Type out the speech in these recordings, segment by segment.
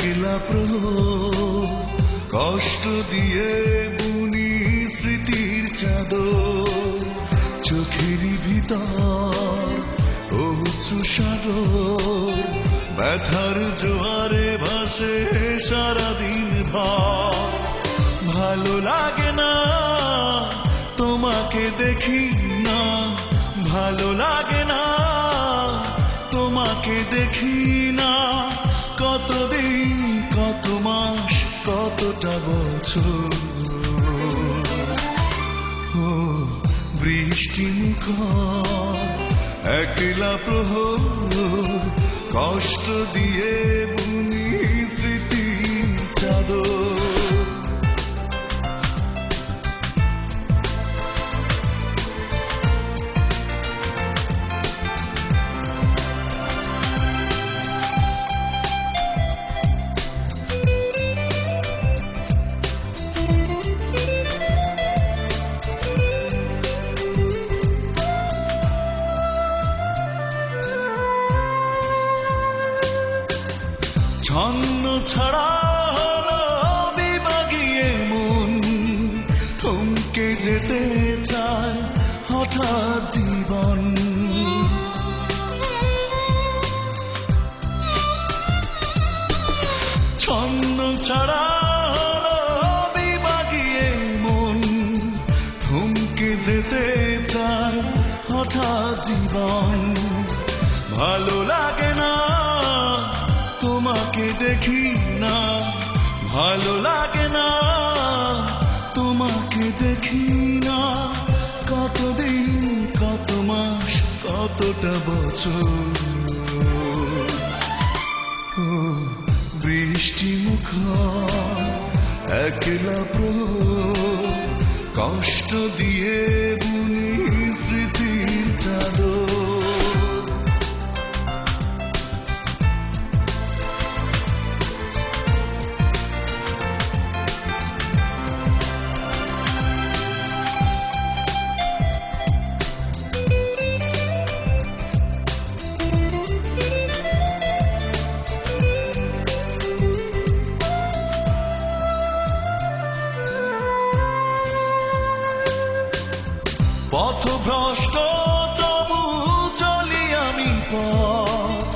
একলা প্রহর কষ্ট দিয়ে বুনি স্মৃতির চাদর চোখের ভিতর অশ্রু সাগর ব্যথার জোয়ারে ভাসে সারাদিন ভর ভালো লাগে না তোমাকে দেখি না ভালো লাগে না তোমাকে দেখি না কতদিন কত মাস কতটা বছর বৃষ্টি মুখর একলা প্রহর কষ্ট দিয়ে বুনি স্মৃতির চাদর ছন্ন ছাড়া হলো বিভাগিয়ে মন থমকে যেতে চায় হঠাৎ জীবন ছন্ন ছাড়া হলো বিভাগিয়ে মন থমকে যেতে চায় হঠাৎ জীবন ভালো লাগে না তোমাকে দেখি না ভালো লাগে না তোমাকে দেখি না কতদিন কত মাস কতটা বছর বৃষ্টি মুখর একলা প্রহর কষ্ট দিয়ে বুনি স্মৃতির চাদর পথভ্রষ্ট তবু চলি আমি পথ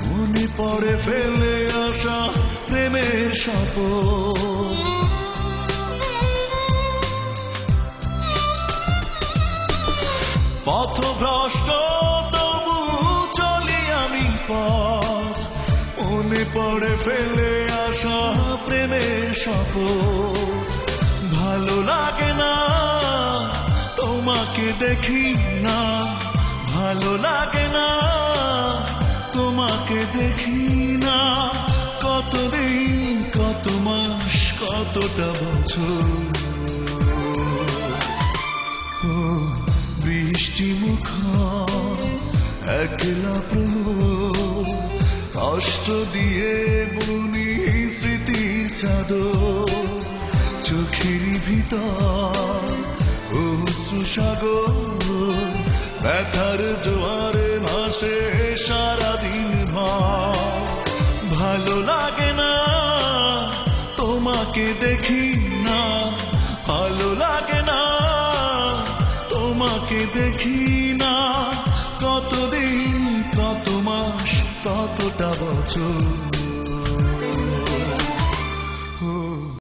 মনে পড়ে ফেলে আসা প্রেমের শপথ পথভ্রষ্ট তবু চলি আমি পথ মনে পড়ে ফেলে আসা প্রেমের শপথ ভালো লাগে না তোমাকে দেখি না ভালো লাগে না তোমাকে দেখি না কতদিন কত মাস কতটা বছর বৃষ্টি মুখর একলা প্রহর কষ্ট দিয়ে বুনি স্মৃতির চাদর চোখের ভিতর অশ্রু সাগর ব্যথার জোয়ারে ভাসে সারাদিন ভর ভালো লাগে না তোমাকে দেখি না ভালো লাগে না তোমাকে দেখি না কতদিন কত মাস কতটা বছর